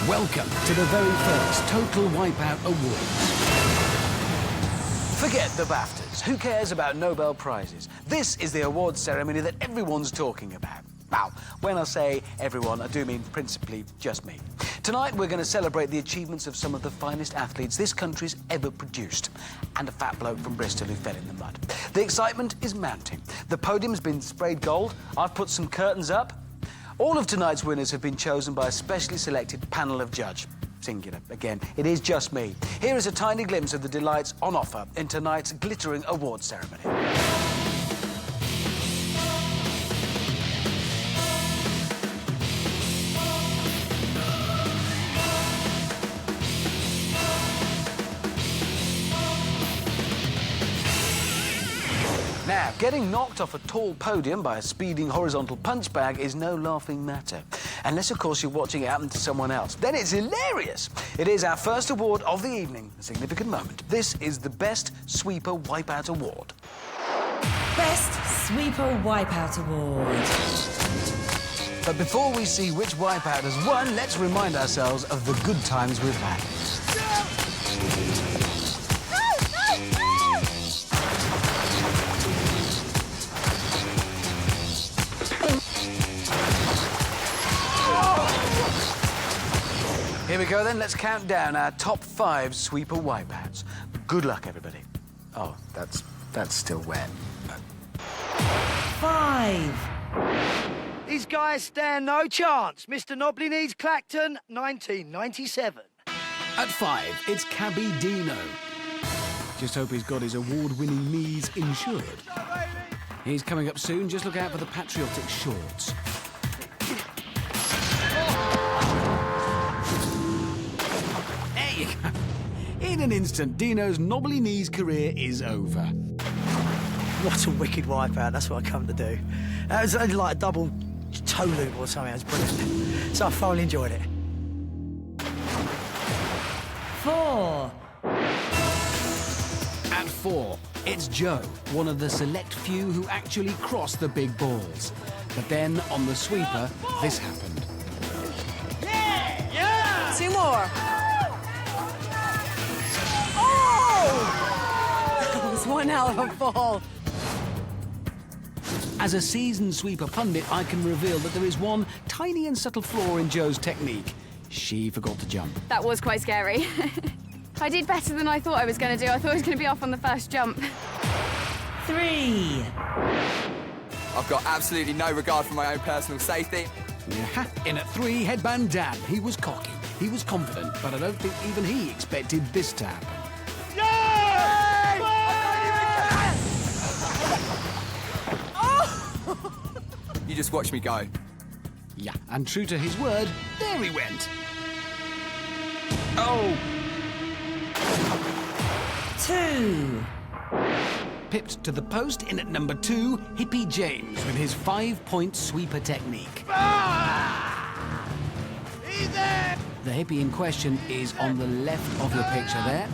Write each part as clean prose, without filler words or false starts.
Welcome to the very first Total Wipeout Awards. Forget the BAFTAs. Who cares about Nobel Prizes? This is the awards ceremony that everyone's talking about. Now, when I say everyone, I do mean principally just me. Tonight, we're going to celebrate the achievements of some of the finest athletes this country's ever produced, and a fat bloke from Bristol who fell in the mud. The excitement is mounting. The podium's been sprayed gold. I've put some curtains up. All of tonight's winners have been chosen by a specially selected panel of judge. Singular, again. It is just me. Here is a tiny glimpse of the delights on offer in tonight's glittering awards ceremony. Now, getting knocked off a tall podium by a speeding horizontal punch bag is no laughing matter. Unless, of course, you're watching it happen to someone else. Then it's hilarious. It is our first award of the evening, a significant moment. This is the Best Sweeper Wipeout Award. Best Sweeper Wipeout Award. But before we see which Wipeout has won, let's remind ourselves of the good times we've had. Here we go then, let's count down our top 5 sweeper wipeouts. Good luck, everybody. Oh, that's still wet. 5. These guys stand no chance. Mr. Nobley needs Clacton, 1997. At 5, it's Cabby Dino. Just hope he's got his award-winning knees insured. He's coming up soon, just look out for the patriotic shorts. In an instant, Dino's knobbly knees career is over. What a wicked wipeout, that's what I come to do. It was only like a double toe loop or something, it was brilliant. So I thoroughly enjoyed it. 4. At 4, it's Joe, one of the select few who actually cross the big balls. But then, on the sweeper, this happened. Yeah! 2 more. That was one hell of a fall. As a seasoned sweeper pundit, I can reveal that there is one tiny and subtle flaw in Joe's technique. She forgot to jump. That was quite scary. I did better than I thought I was going to do. I thought I was going to be off on the first jump. 3. I've got absolutely no regard for my own personal safety. Yeah. In at 3, Headband Dan. He was cocky, he was confident, but I don't think even he expected this to happen. You just watch me go. Yeah, and true to his word, there he went. Oh! 2. Pipped to the post in at number 2, Hippie James with his 5-point sweeper technique. He's there! The hippie in question is on the left of your picture there.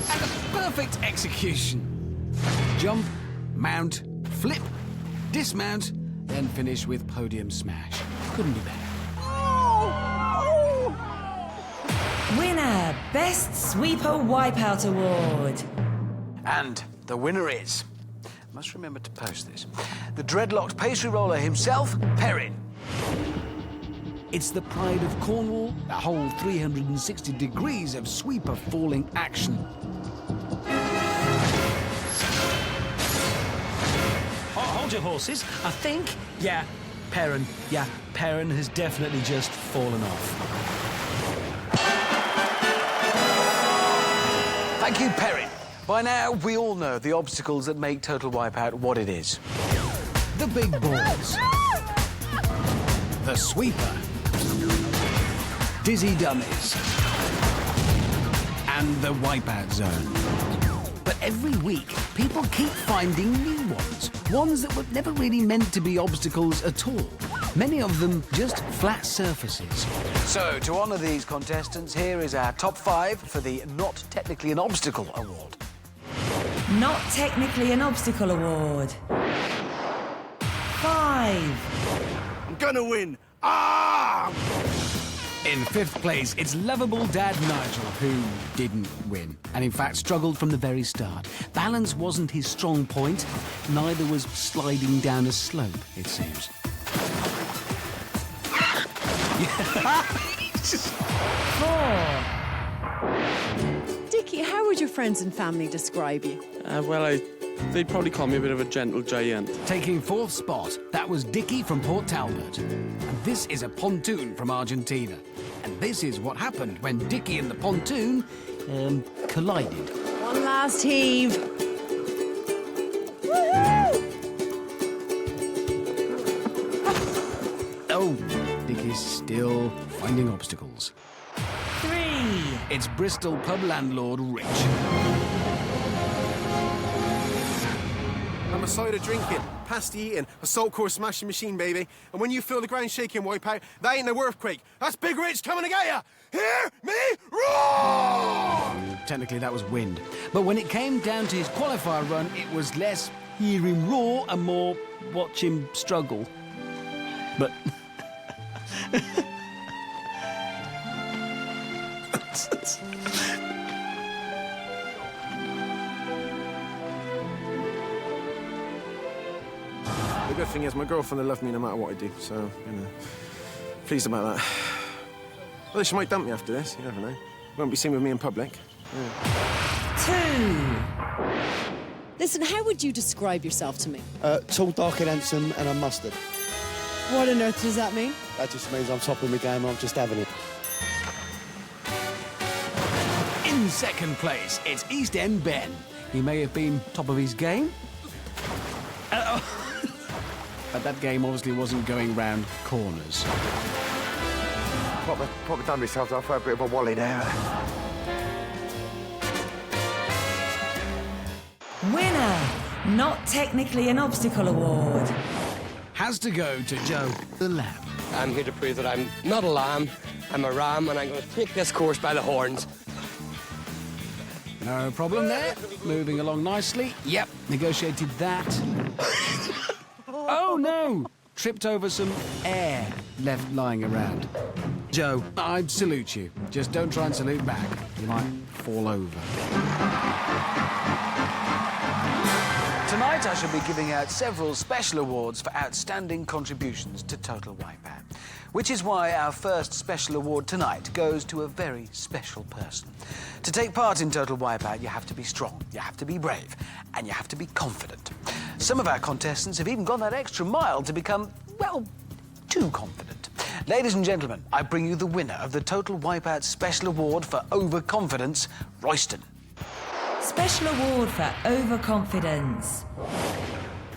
And a perfect execution. Jump, mount, flip, dismount, then finish with podium smash. Couldn't be better. Winner, Best Sweeper Wipeout Award. And the winner is, must remember to post this, the dreadlocked pastry roller himself, Perrin. It's the pride of Cornwall, a whole 360 degrees of sweeper falling action. Hold your horses. I think, Perrin has definitely just fallen off. Thank you, Perrin. By now, we all know the obstacles that make Total Wipeout what it is. The big balls. The sweeper. Dizzy dummies. And the wipeout zone. But every week, people keep finding new ones. Ones that were never really meant to be obstacles at all. Many of them just flat surfaces. So, to honour these contestants, here is our top 5 for the Not Technically an Obstacle Award. Not Technically an Obstacle Award. 5. I'm gonna win. Ah! In fifth place, it's lovable Dad Nigel, who didn't win, and in fact struggled from the very start. Balance wasn't his strong point, neither was sliding down a slope, it seems. Dickie, how would your friends and family describe you? They'd probably call me a bit of a gentle giant. Taking fourth spot, that was Dickie from Port Talbot. And this is a pontoon from Argentina. And this is what happened when Dickie and the pontoon collided. One last heave. Woohoo! Oh, Dickie's still finding obstacles. 3. It's Bristol pub landlord Rich. I'm a cider drinking, pasty eating, a salt core smashing machine, baby. And when you feel the ground shaking, Wipeout, that ain't no earthquake. That's Big Rich coming to get ya! Hear me roar! Technically, that was wind. But when it came down to his qualifier run, it was less hear him roar and more watch him struggle. But... The good thing is my girlfriend will love me no matter what I do, so, you know, pleased about that. Well, she might dump me after this, you never know. Won't be seen with me in public. Yeah. 2. Listen, how would you describe yourself to me? Tall, dark and handsome, and I'm mustard. What on earth does that mean? That just means I'm top of my game, I'm just having it. In second place, it's East End Ben. He may have been top of his game. But that game obviously wasn't going round corners. Probably done myself, I've had a bit of a wally now. Winner. Not technically an obstacle award. Has to go to Joe the Lamb. I'm here to prove that I'm not a lamb, I'm a ram, and I'm going to take this course by the horns. No problem there. Moving along nicely. Yep, negotiated that. Oh, no! Tripped over some air left lying around. Joe, I'd salute you. Just don't try and salute back. You might fall over. Tonight I shall be giving out several special awards for outstanding contributions to Total Wipeout. Which is why our first special award tonight goes to a very special person. To take part in Total Wipeout, you have to be strong, you have to be brave, and you have to be confident. Some of our contestants have even gone that extra mile to become, well, too confident. Ladies and gentlemen, I bring you the winner of the Total Wipeout Special Award for Overconfidence, Royston. Special award for overconfidence.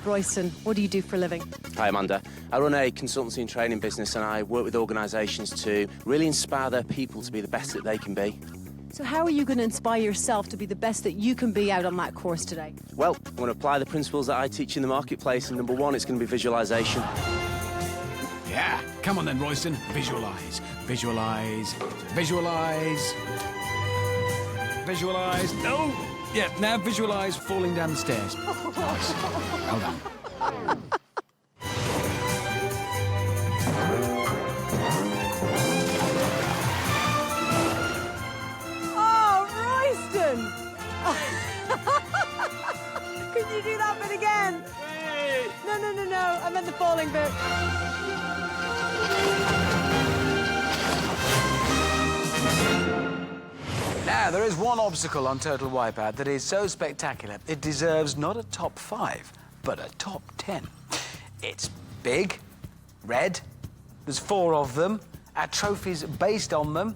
Royston, what do you do for a living? Hi, Amanda. I run a consultancy and training business, and I work with organisations to really inspire their people to be the best that they can be. So how are you going to inspire yourself to be the best that you can be out on that course today? Well, I'm going to apply the principles that I teach in the marketplace, and number one, it's going to be visualisation. Yeah, come on then, Royston. Visualise, visualise, visualise, visualise. Oh! Yeah, now visualise falling down the stairs. Nice. Well done. Oh, Royston! Can you do that bit again? No. I meant the falling bit. Now, there is one obstacle on Total Wipeout that is so spectacular, it deserves not a top 5, but a top 10. It's big, red, there's 4 of them, our trophies based on them.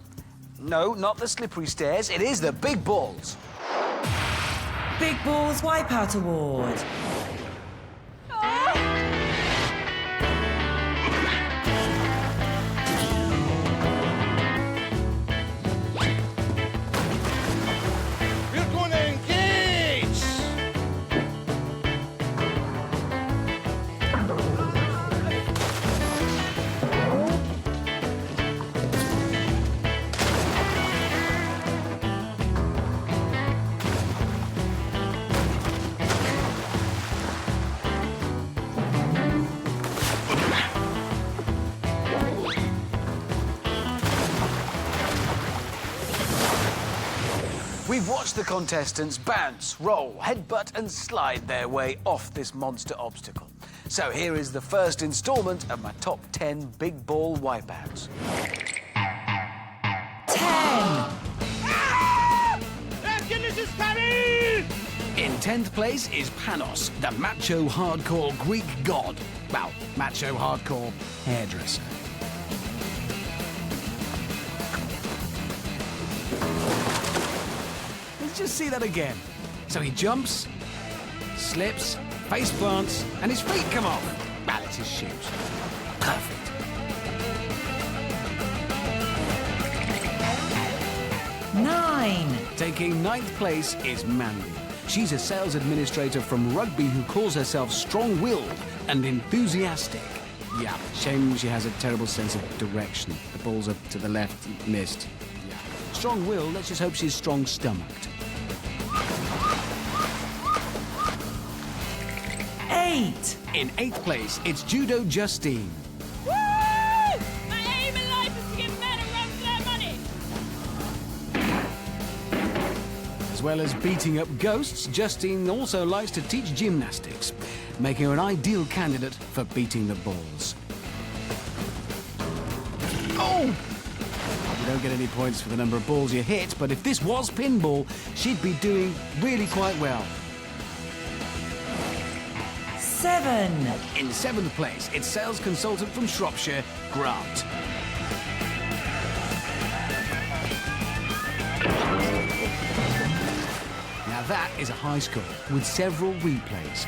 No, not the slippery stairs, it is the big balls. Big Balls Wipeout Award. We've watched the contestants bounce, roll, headbutt and slide their way off this monster obstacle. So here is the first instalment of my top 10 big ball wipeouts. 10. In 10th place is Panos, the macho hardcore Greek god. Well, macho hardcore hairdresser. Let's just see that again. So he jumps, slips, face plants, and his feet come off. Well, it's his shoes. Perfect. Nine. Taking 9th place is Mandy. She's a sales administrator from rugby who calls herself strong-willed and enthusiastic. Yeah, shame she has a terrible sense of direction. The balls are to the left, missed. Yeah. Strong-willed, let's just hope she's strong-stomached. 8. In 8th place, it's Judo Justine. Woo! My aim in life is to give men a run for their money. As well as beating up ghosts, Justine also likes to teach gymnastics, making her an ideal candidate for beating the balls. Oh! You don't get any points for the number of balls you hit, but if this was pinball, she'd be doing really quite well. 7. In 7th place, it's sales consultant from Shropshire, Grant. Now that is a high score with several replays.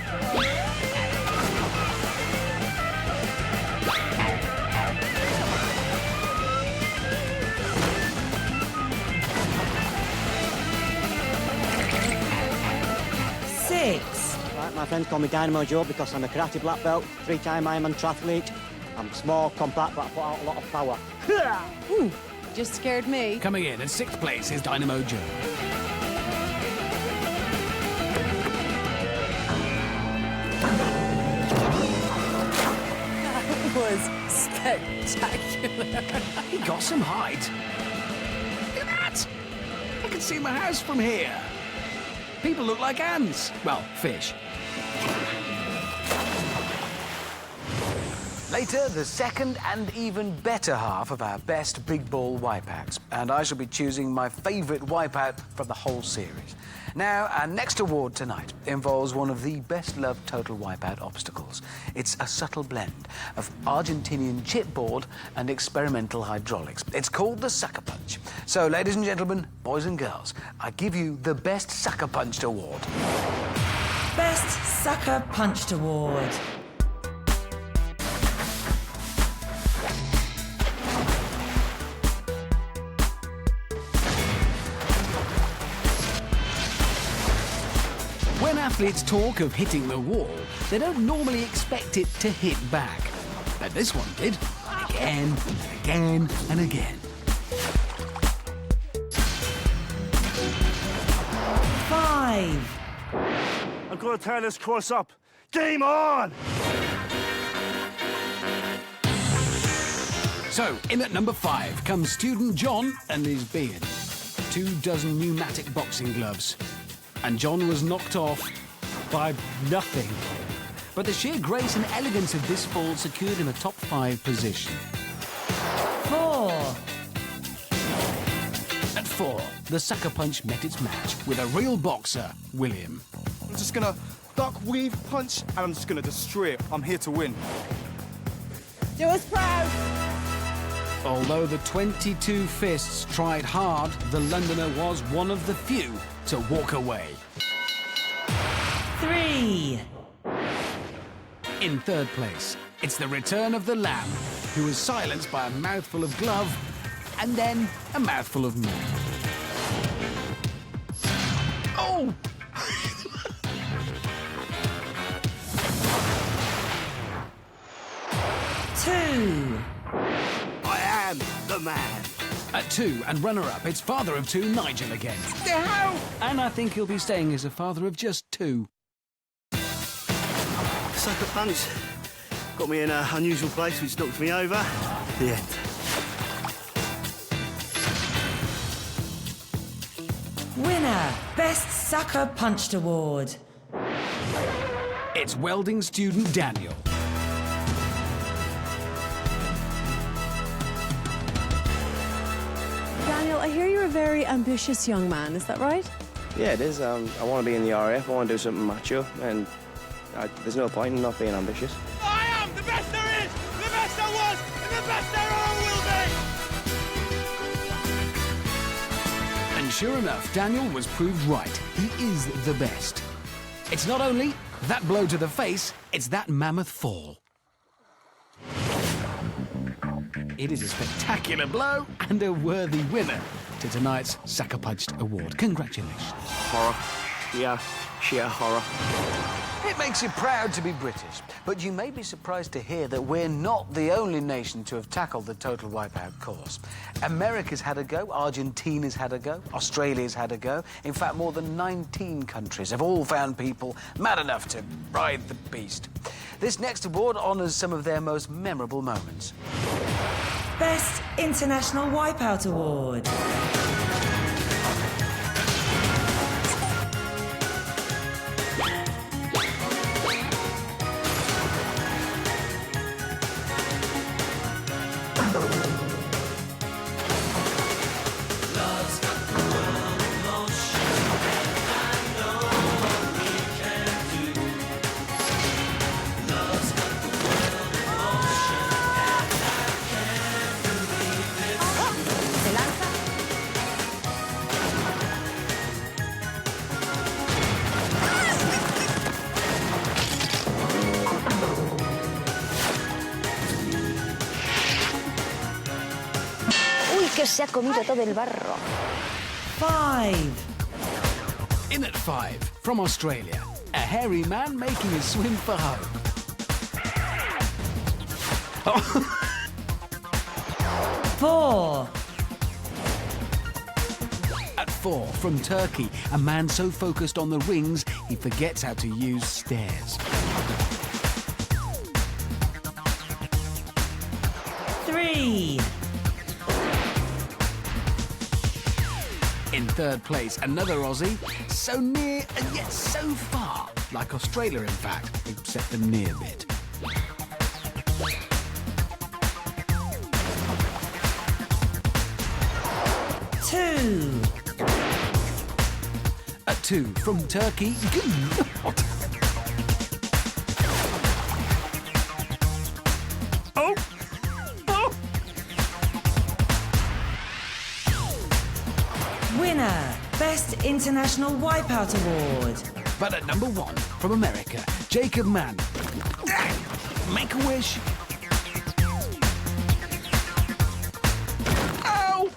Right, my friends call me Dynamo Joe because I'm a karate black belt, 3-time Ironman triathlete. I'm small, compact, but I put out a lot of power. Ooh, just scared me. Coming in at 6th place is Dynamo Joe. That was spectacular. He got some height. Look at that! I can see my house from here. People look like ants. Well, fish. Later, the second and even better half of our best big ball wipeouts. And I shall be choosing my favourite wipeout from the whole series. Now, our next award tonight involves one of the best-loved total wipeout obstacles. It's a subtle blend of Argentinian chipboard and experimental hydraulics. It's called the Sucker Punch. So, ladies and gentlemen, boys and girls, I give you the Best Sucker Punched Award. Best Sucker Punched Award. When athletes talk of hitting the wall, they don't normally expect it to hit back. But this one did. Again, and again, and again. 5. I'm going to tear this course up. Game on! So, in at number 5 comes student John and his beard. 24 pneumatic boxing gloves. And John was knocked off by nothing. But the sheer grace and elegance of this fall secured him a top 5 position. 4. At 4, the Sucker Punch met its match with a real boxer, William. I'm just gonna duck, weave, punch, and I'm just gonna destroy it. I'm here to win. Do us proud. Although the 22 fists tried hard, the Londoner was one of the few to walk away. 3. In 3rd place, it's the return of the Lamb, who was silenced by a mouthful of glove and then a mouthful of meat. Oh! Two. I am the man. At 2 and runner-up, it's father of 2, Nigel again. No! And I think he'll be staying as a father of just 2. Sucker punch. Got me in an unusual place which knocked me over. The end. Winner, Best Sucker Punched Award. It's welding student Daniel. Daniel, I hear you're a very ambitious young man, is that right? Yeah, it is. I want to be in the RAF. I want to do something macho, and there's no point in not being ambitious. I am the best there is, the best there was, and the best there ever will be! And sure enough, Daniel was proved right. He is the best. It's not only that blow to the face, it's that mammoth fall. It is a spectacular blow and a worthy winner to tonight's Sucker Punched Award. Congratulations. Horror. Yeah, sheer horror. It makes you proud to be British, but you may be surprised to hear that we're not the only nation to have tackled the total wipeout course. America's had a go, Argentina's had a go, Australia's had a go. In fact, more than 19 countries have all found people mad enough to ride the beast. This next award honours some of their most memorable moments. Best International Wipeout Award. Que se ha comido todo el barro. 5. In at 5, from Australia, a hairy man making a swim for home. 4. At 4, from Turkey, a man so focused on the rings, he forgets how to use stairs. 3. In third place, another Aussie, so near and yet so far, like Australia in fact, except the near bit. 2. At 2, from Turkey, Winner, Best International Wipeout Award. But at number 1, from America, Jacob Mann. Make a wish. Ow!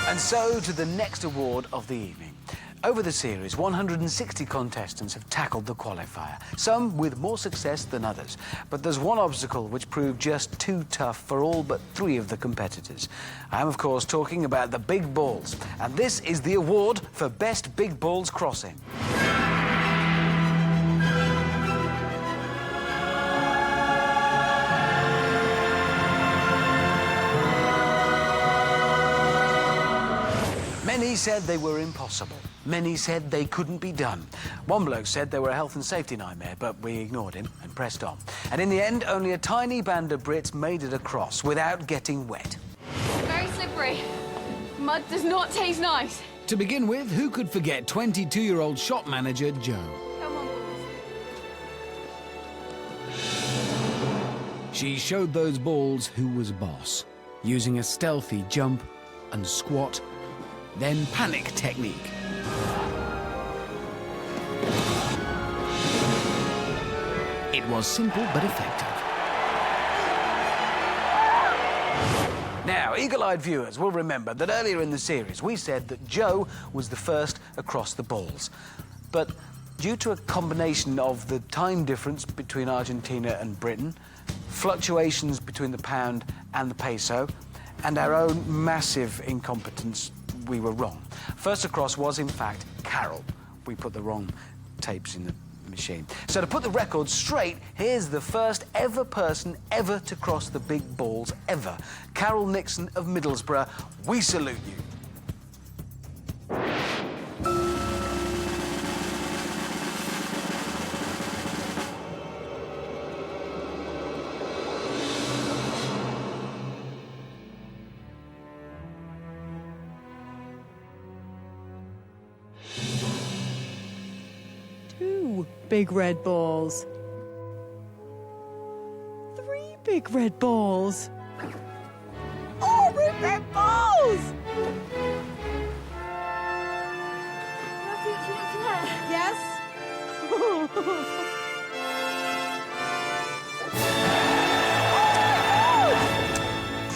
And so to the next award of the evening. Over the series, 160 contestants have tackled the qualifier, some with more success than others. But there's one obstacle which proved just too tough for all but 3 of the competitors. I am, of course, talking about the big balls. And this is the award for Best Big Balls Crossing. Many said they were impossible. Many said they couldn't be done. One bloke said they were a health and safety nightmare, but we ignored him and pressed on. And in the end, only a tiny band of Brits made it across without getting wet. Very slippery. Mud does not taste nice. To begin with, who could forget 22-year-old shop manager Joe? Come on, boys. She showed those balls who was boss, using a stealthy jump and squat, then panic technique. It was simple but effective. Now, eagle-eyed viewers will remember that earlier in the series we said that Joe was the first across the balls. But due to a combination of the time difference between Argentina and Britain, fluctuations between the pound and the peso, and our own massive incompetence, we were wrong. First across was, in fact, Carol. We put the wrong tapes in the machine. So to put the record straight, here's the first ever person ever to cross the big balls ever. Carol Nixon of Middlesbrough, we salute you. Two big red balls. Three big red balls. Oh, big red balls! Yes?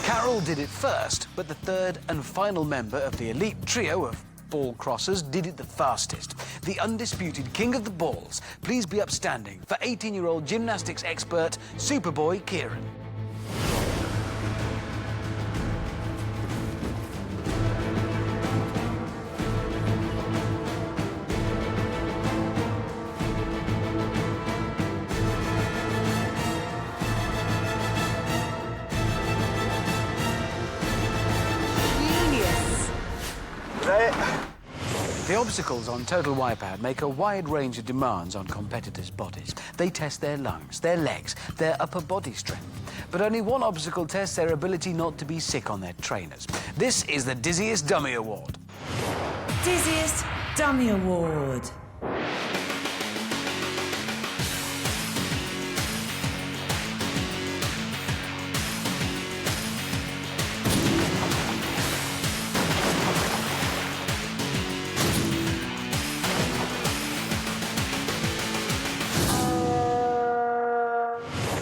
Carol did it first, but the third and final member of the elite trio of ball crossers did it the fastest. The undisputed king of the balls. Please be upstanding for 18-year-old gymnastics expert, Superboy Kieran. The obstacles on Total Wipeout make a wide range of demands on competitors' bodies. They test their lungs, their legs, their upper body strength. But only one obstacle tests their ability not to be sick on their trainers. This is the Dizziest Dummy Award. Dizziest Dummy Award.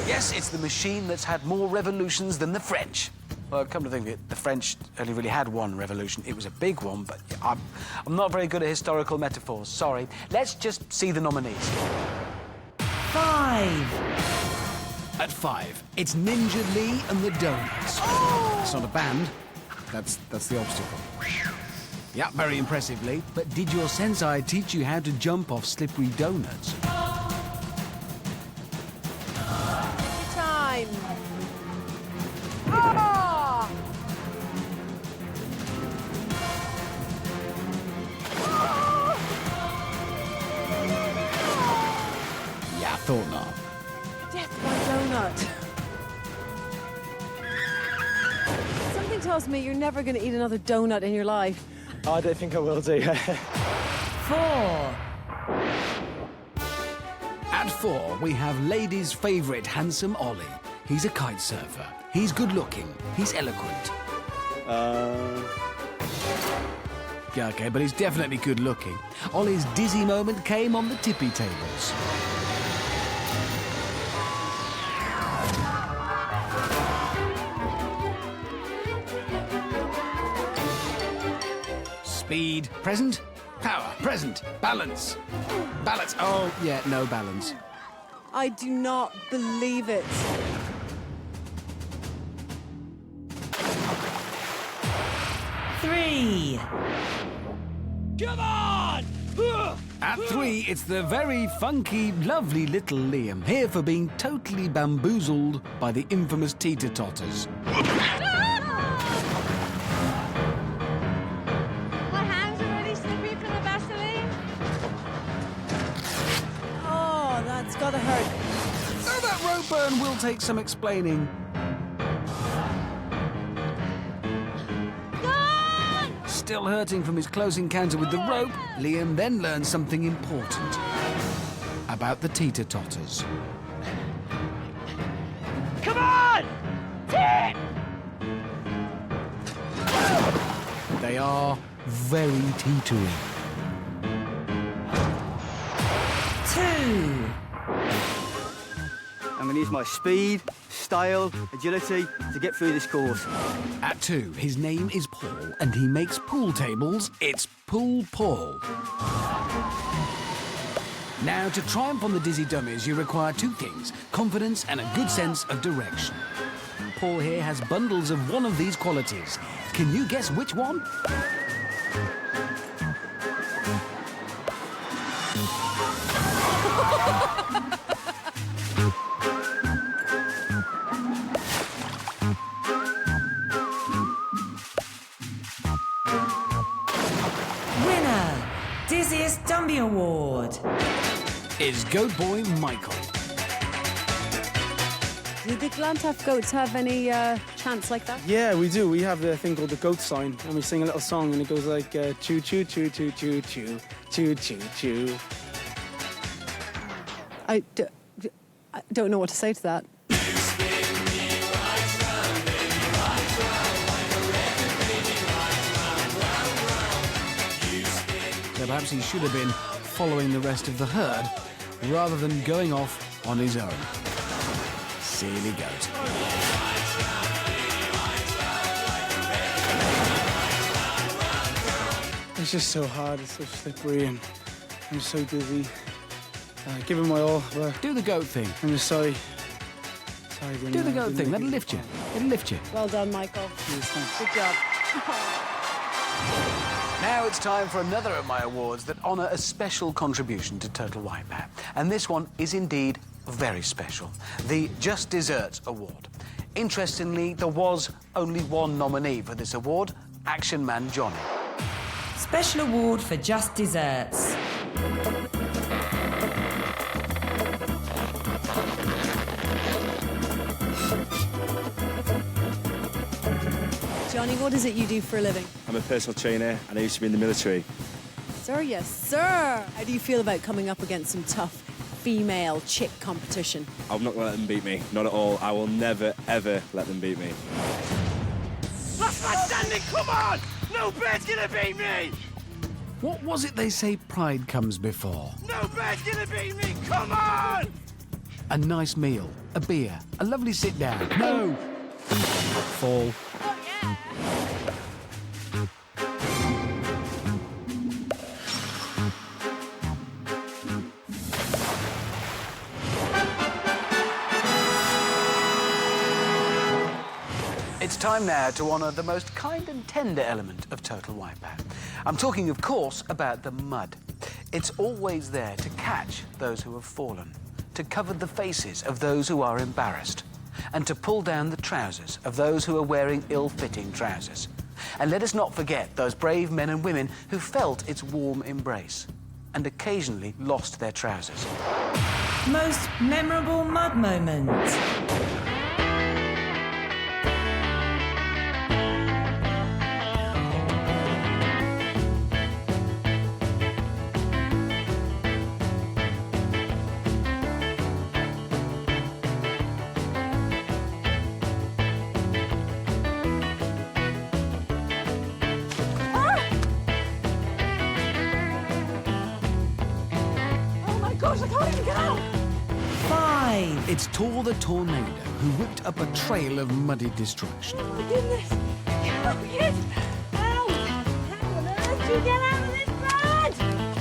Yes, it's the machine that's had more revolutions than the French. Well, come to think of it, the French only really had one revolution. It was a big one, but I'm not very good at historical metaphors, sorry. Let's just see the nominees. 5. At 5, it's Ninja Lee and the Donuts. Oh! That's not a band, that's the obstacle. Yeah, very impressive, Lee. But did your sensei teach you how to jump off slippery donuts? Time. Ah! Yeah, I thought not. Death by donut. Something tells me you're never going to eat another donut in your life. I don't think I will do. 4. At 4, we have ladies' favourite handsome Ollie. He's a kite surfer. He's good-looking. He's eloquent. Yeah, OK, but he's definitely good-looking. Ollie's dizzy moment came on the tippy tables. Speed, present. Power, present. Balance. Balance. Oh, yeah, no balance. I do not believe it. Three. Come on! At 3, it's the very funky, lovely little Liam, here for being totally bamboozled by the infamous teeter-totters. My hands are really slippery from the Vaseline. Oh, that's gotta hurt. Oh, that rope burn will take some explaining. Still hurting from his close encounter with the rope, Liam then learns something important about the teeter-totters. Come on! They are very teetering. 2. I'm going to use my speed, style, agility to get through this course. At 2, his name is Paul, and he makes pool tables. It's Pool Paul. Now, to triumph on the Dizzy Dummies, you require 2 things: confidence and a good sense of direction. Paul here has bundles of one of these qualities. Can you guess which one? award is Goat Boy Michael. Do the Glantaff goats have any chants like that? Yeah, we do. We have a thing called the goat sign, and we sing a little song, and it goes like choo choo choo choo choo choo choo choo choo. I don't know what to say to that. So perhaps he should have been following the rest of the herd rather than going off on his own. Silly goat. It's just so hard. It's so slippery, and I'm so dizzy. Give it my all, but Do the goat thing. I'm just sorry. Sorry, Do the goat thing. That'll lift you. It'll lift you. Well done, Michael. Good job. Now it's time for another of my awards that honour a special contribution to Total Wipeout. And this one is indeed very special. The Just Desserts Award. Interestingly, there was only one nominee for this award, Action Man Johnny. Special award for Just Desserts. Johnny, what is it you do for a living? I'm a personal trainer and I used to be in the military. Sir, yes, sir. How do you feel about coming up against some tough female chick competition? I'm not going to let them beat me. Not at all. I will never, ever let them beat me. Last man standing, come on! No bird's gonna beat me! What was it they say pride comes before? No bird's gonna beat me, come on! A nice meal, a beer, a lovely sit down. No! Fall. It's time now to honour the most kind and tender element of Total Wipeout. I'm talking, of course, about the mud. It's always there to catch those who have fallen, to cover the faces of those who are embarrassed, and to pull down the trousers of those who are wearing ill-fitting trousers. And let us not forget those brave men and women who felt its warm embrace and occasionally lost their trousers. Most memorable mud moment. Gosh, I can't even get out! 5. It's Tor the Tornado, who whipped up a trail of muddy destruction. Oh my goodness! Yes! Ow! How on earth do you get out of this bed?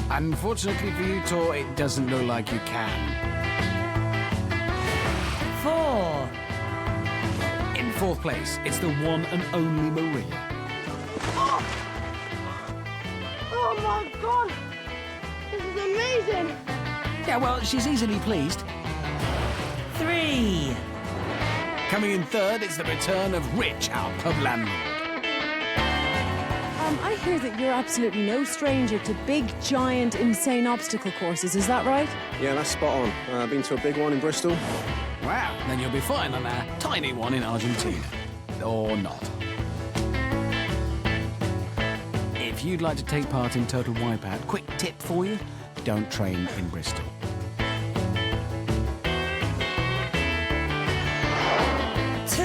Unfortunately for you, Tor, it doesn't look like you can. 4. In fourth place, it's the one and only Maria. Oh my god! This is amazing! Yeah, well, she's easily pleased. 3. Coming in third, it's the return of Rich, our pub landlord. I hear that you're absolutely no stranger to big, giant, insane obstacle courses, is that right? Yeah, that's spot on. I've been to a big one in Bristol. Wow, then you'll be fine on our tiny one in Argentina. Or not. If you'd like to take part in Total Wipeout, quick tip for you, don't train in Bristol. 2.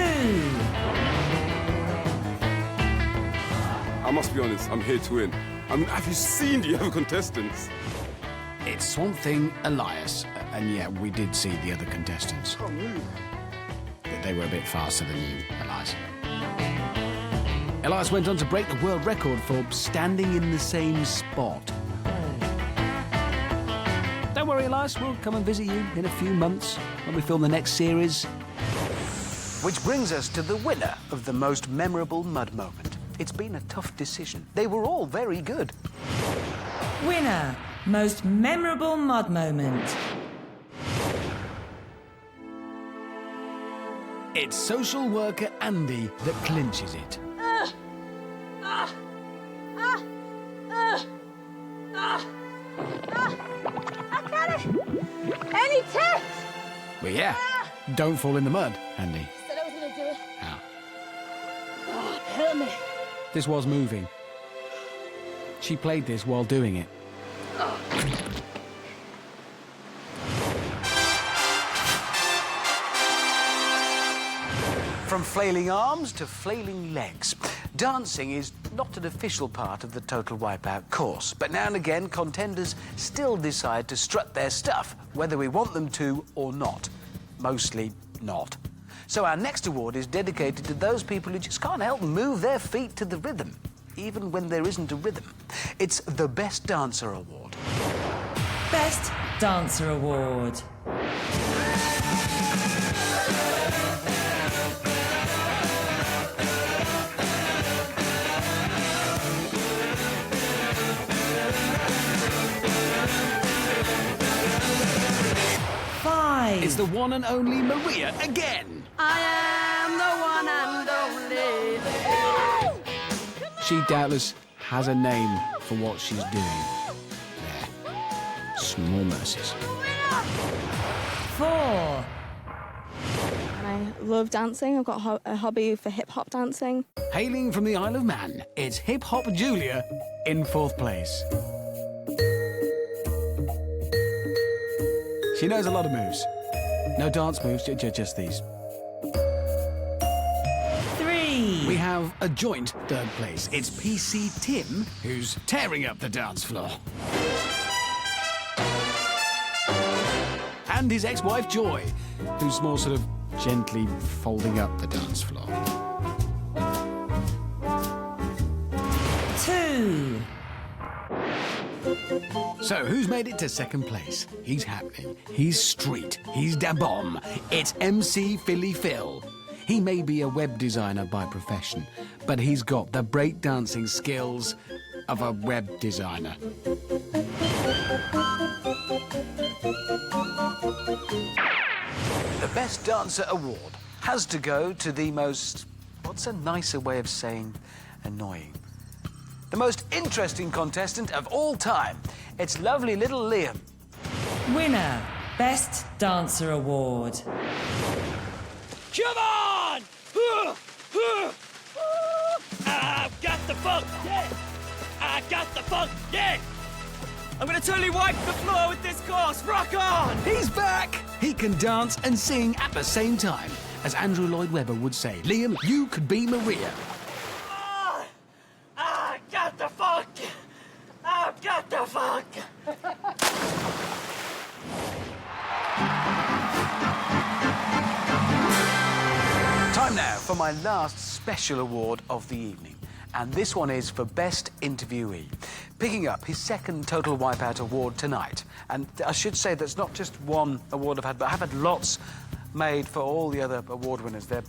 I must be honest, I'm here to win. I mean, have you seen the other contestants? It's Swamp Thing, Elias, and yeah, we did see the other contestants. Oh, move. They were a bit faster than you, Elias. Elias went on to break the world record for standing in the same spot. Don't worry, Elias, we'll come and visit you in a few months when we film the next series. Which brings us to the winner of the most memorable mud moment. It's been a tough decision. They were all very good. Winner. Most memorable mud moment. It's social worker Andy that clinches it. Well, yeah. Don't fall in the mud, Andy. Said I was gonna do it. Ah. Oh, help me. This was moving. She played this while doing it. From flailing arms to flailing legs, dancing is not an official part of the Total Wipeout course, but now and again contenders still decide to strut their stuff, whether we want them to or not. Mostly not. So our next award is dedicated to those people who just can't help move their feet to the rhythm, even when there isn't a rhythm. It's the Best Dancer Award. Best Dancer Award. It's the one and only Maria again. I am the one and only. She doubtless has a name for what she's doing. There. Small mercies. 4. I love dancing. I've got a hobby for hip-hop dancing. Hailing from the Isle of Man, it's Hip Hop Julia in 4th place. She knows a lot of moves. No dance moves, just these. 3. We have a joint 3rd place. It's PC Tim, who's tearing up the dance floor. And his ex-wife Joy, who's more sort of gently folding up the dance floor. 2. So, who's made it to 2nd place? He's happening. He's street. He's da bomb. It's MC Philly Phil. He may be a web designer by profession, but he's got the breakdancing skills of a web designer. The Best Dancer Award has to go to the most... what's a nicer way of saying annoying? The most interesting contestant of all time. It's lovely little Liam. Winner, Best Dancer Award. Come on! I've got the funk, yeah! I got the funk, yeah! I'm gonna totally wipe the floor with this course. Rock on! He's back! He can dance and sing at the same time. As Andrew Lloyd Webber would say, Liam, you could be Maria. I got the funk! I've got the funk! Time now for my last special award of the evening. And this one is for Best Interviewee. Picking up his 2nd Total Wipeout award tonight. And I should say that's not just one award I've had, but I've had lots made for all the other award winners. They're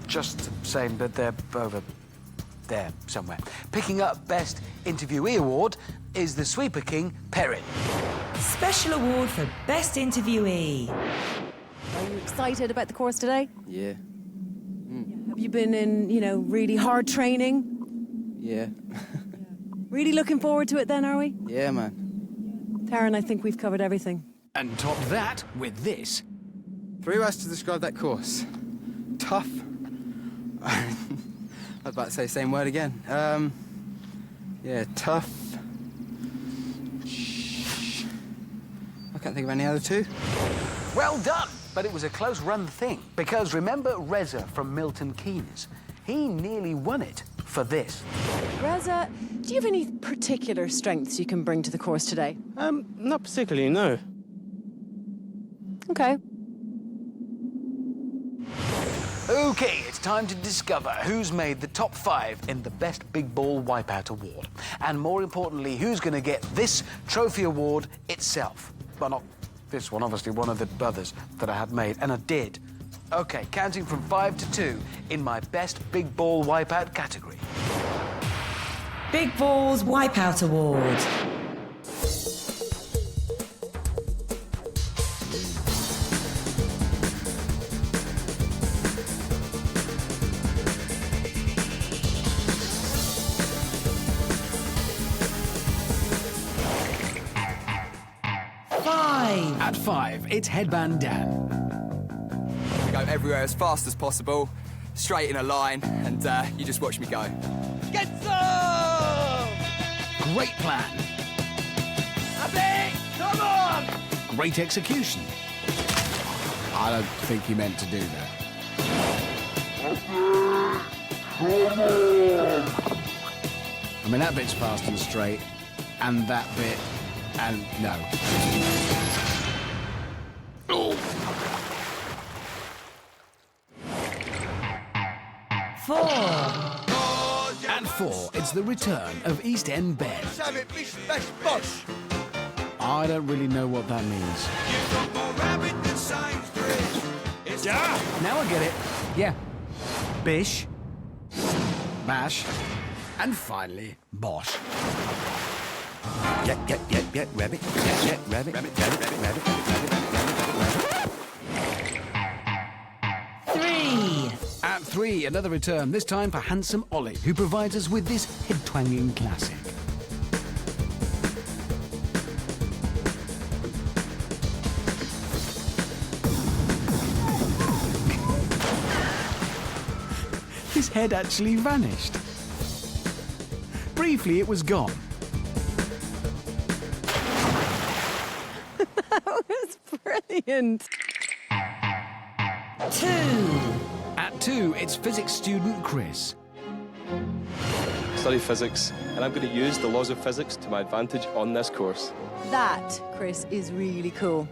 just the same, but they're over there somewhere. Picking up Best Interviewee award is the Sweeper King, Perrin. Special award for Best Interviewee. Are you excited about the course today? Yeah. Have you been in, really hard training? Yeah. Really looking forward to it then, are we? Yeah, man. Taryn, I think we've covered everything. And top that with this. 3 words to describe that course. Tough. I was about to say the same word again. Yeah, tough. I can't think of any other 2. Well done, but it was a close run thing. Because remember Reza from Milton Keynes? He nearly won it for this. Reza, do you have any particular strengths you can bring to the course today? Not particularly, no. Okay. OK, it's time to discover who's made the top 5 in the Best Big Ball Wipeout Award. And more importantly, who's going to get this trophy award itself. Well, not this one, obviously, one of the others that I had made, and I did. OK, counting from 5 to 2 in my Best Big Ball Wipeout category. Big Balls Wipeout Award. At 5, it's Headband Dan. go everywhere as fast as possible, straight in a line, and you just watch me go. Get some! Great plan. Abby, come on! Great execution. I don't think he meant to do that. I mean, that bit's fast and straight, and that bit, and no. Oh. 4. At 4, it's the return of East End Ben. I don't really know what that means. Yeah. Now I get it. Yeah. Bish. Bash. And finally, Bosh. Rabbit. Rabbit. Rabbit. 3. At 3, another return, this time for handsome Ollie, who provides us with this head-twanging classic. His head actually vanished. Briefly, it was gone. That was brilliant. 2. At 2, it's physics student Chris. Study physics, and I'm going to use the laws of physics to my advantage on this course. That, Chris, is really cool.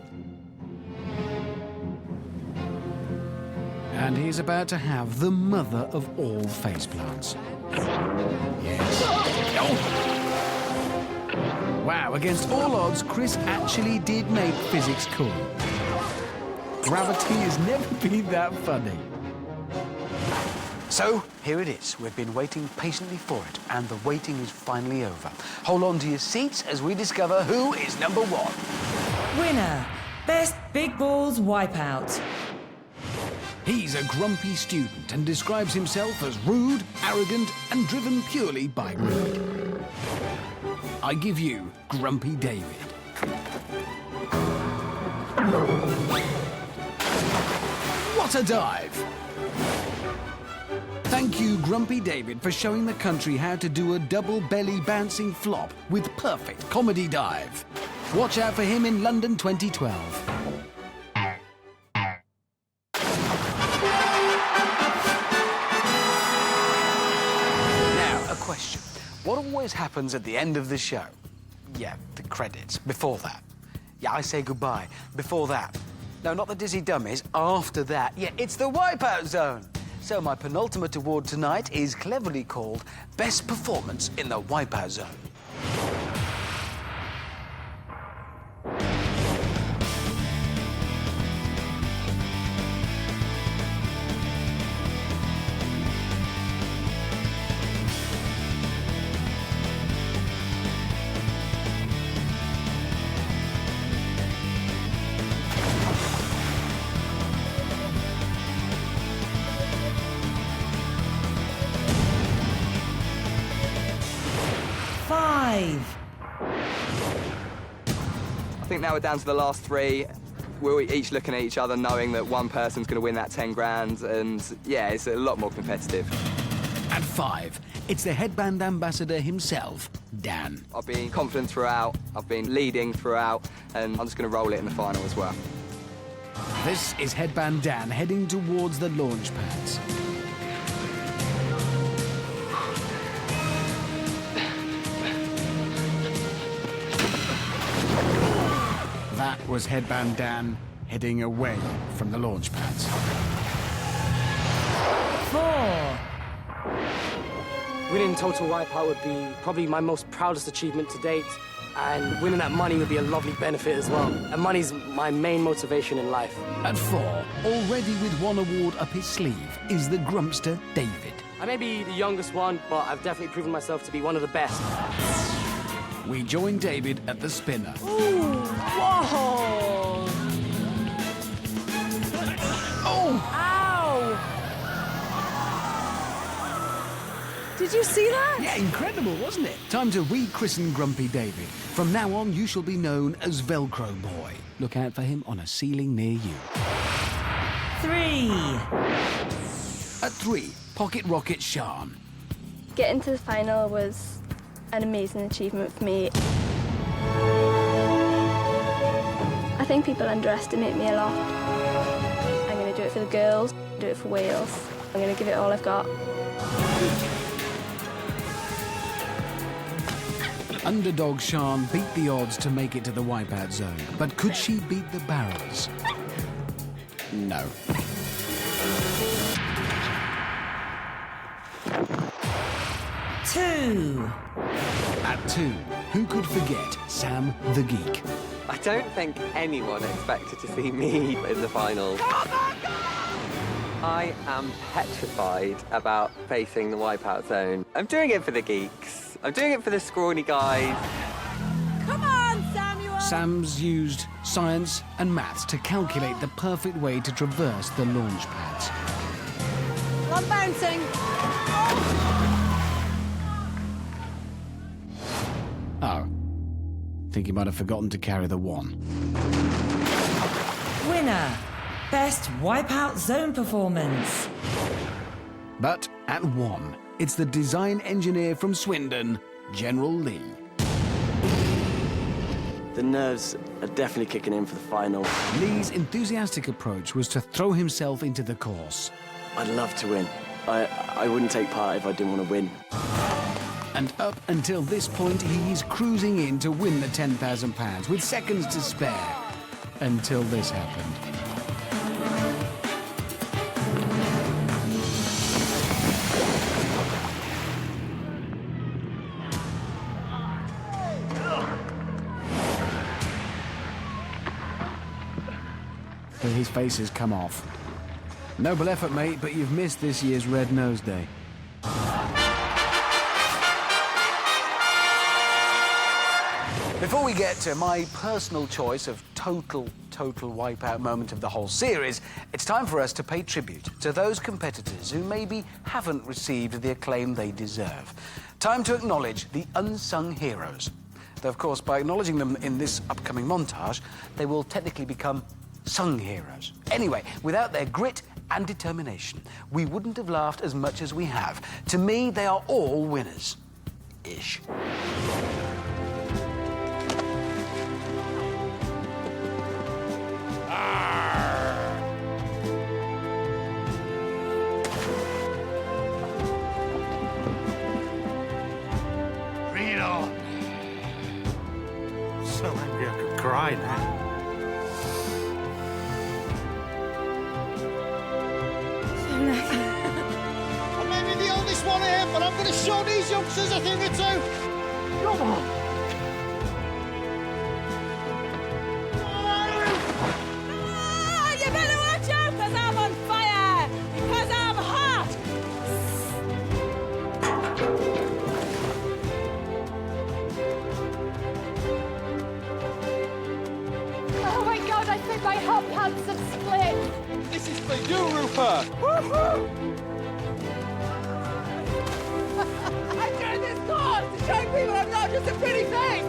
And he's about to have the mother of all faceplants. Yes. Oh. Wow, against all odds, Chris actually did make physics cool. Gravity has never been that funny. So, here it is. We've been waiting patiently for it, and the waiting is finally over. Hold on to your seats as we discover who is number 1. Winner. Best Big Balls Wipeout. He's a grumpy student and describes himself as rude, arrogant, and driven purely by greed. I give you Grumpy David. What a dive! Thank you, Grumpy David, for showing the country how to do a double belly bouncing flop with perfect comedy dive. Watch out for him in London 2012. Question. What always happens at the end of the show? Yeah, the credits. Before that. Yeah, I say goodbye. Before that. No, not the Dizzy Dummies. After that. Yeah, it's the Wipeout Zone. So my penultimate award tonight is cleverly called Best Performance in the Wipeout Zone. I think now we're down to the last 3. We're each looking at each other, knowing that one person's going to win that 10 grand, and yeah, it's a lot more competitive. At 5, it's the headband ambassador himself, Dan. I've been confident throughout, I've been leading throughout, and I'm just going to roll it in the final as well. This is Headband Dan heading towards the launch pads. That was Headband Dan heading away from the launch pads. 4. Winning Total Wipeout would be probably my most proudest achievement to date, and winning that money would be a lovely benefit as well. And money's my main motivation in life. At 4, already with 1 award up his sleeve, is the Grumpster David. I may be the youngest one, but I've definitely proven myself to be one of the best. We join David at the spinner. Ooh, whoa! Oh! Ow! Did you see that? Yeah, incredible, wasn't it? Time to rechristen Grumpy David. From now on, you shall be known as Velcro Boy. Look out for him on a ceiling near you. 3. At 3, Pocket Rocket Sean. Getting to the final was an amazing achievement for me. I think people underestimate me a lot. I'm going to do it for the girls, do it for Wales. I'm going to give it all I've got. Underdog Sean beat the odds to make it to the Wipeout zone. But could she beat the barrels? No. Two. At 2, who could forget Sam the Geek? I don't think anyone expected to see me in the final. I am petrified about facing the Wipeout zone. I'm doing it for the geeks. I'm doing it for the scrawny guys. Come on, Samuel! Sam's used science and maths to calculate the perfect way to traverse the launch pads. I'm bouncing. Oh. Think he might have forgotten to carry the 1. Winner. Best Wipeout zone performance. But at 1, it's the design engineer from Swindon, General Lee. The nerves are definitely kicking in for the final. Lee's enthusiastic approach was to throw himself into the course. I'd love to win. I wouldn't take part if I didn't want to win. And up until this point, he's cruising in to win the £10,000 with seconds to spare. Until this happened. But his face has come off. Noble effort, mate, but you've missed this year's Red Nose Day. Before we get to my personal choice of total Wipeout moment of the whole series, it's time for us to pay tribute to those competitors who maybe haven't received the acclaim they deserve. Time to acknowledge the unsung heroes. Though, of course, by acknowledging them in this upcoming montage, they will technically become sung heroes. Anyway, without their grit and determination, we wouldn't have laughed as much as we have. To me, they are all winners. Ish. Bring it on. So angry I could cry now. I may be the oldest one here, but I'm going to show these youngsters a thing or two. Come on. Ah, you better watch out, because I'm on fire. Because I'm hot. Oh my god, I think my hot pants have split. This is for you, Rupert. Woohoo! I'm doing this course to show people I'm not just a pretty face.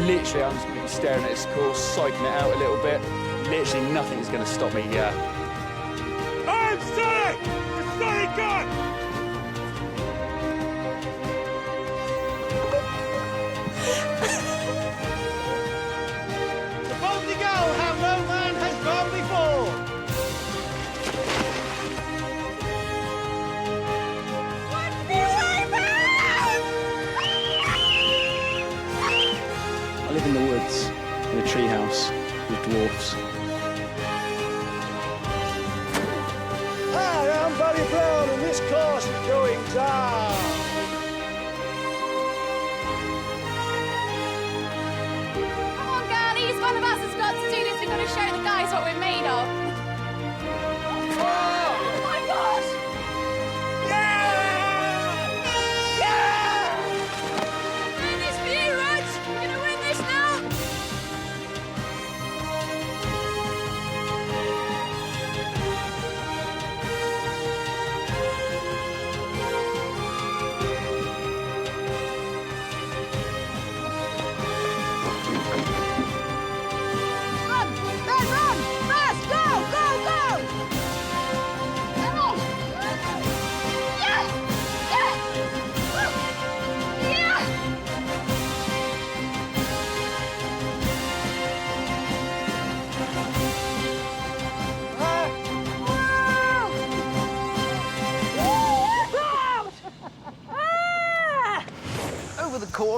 Literally, I'm just going to be staring at this course, psyching it out a little bit. Literally, nothing is going to stop me here. I'm steady! We're steady good! The boldly go how no man has gone before. I live in the woods, in a treehouse with dwarfs. Hi, I'm Barry Brown, and this course is going down. Come on, girlies, one of us has got to do this. We've got to show the guys what we're made of. Oh my gosh! Doing this for you, Rog. You're gonna win this now.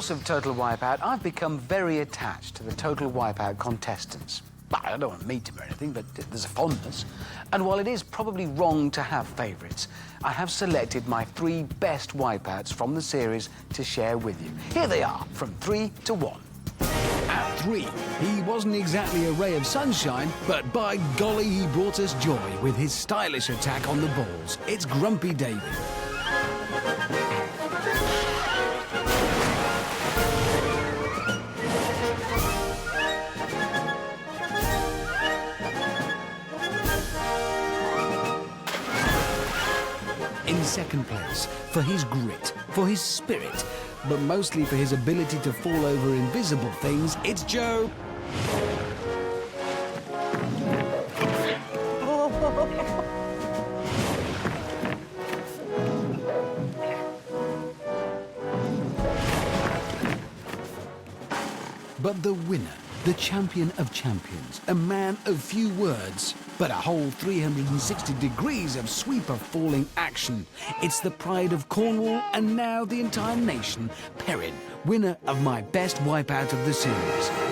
course of Total Wipeout, I've become very attached to the Total Wipeout contestants. Well, I don't want to meet them or anything, but there's a fondness. And while it is probably wrong to have favourites, I have selected my 3 best wipeouts from the series to share with you. Here they are, from 3 to 1. At 3, he wasn't exactly a ray of sunshine, but by golly, he brought us joy with his stylish attack on the balls. It's Grumpy David. In second place, for his grit, for his spirit, but mostly for his ability to fall over invisible things, it's Joe. But the winner, the champion of champions, a man of few words, but a whole 360 degrees of sweeper falling action. It's the pride of Cornwall and now the entire nation, Perrin, winner of my best wipeout of the series.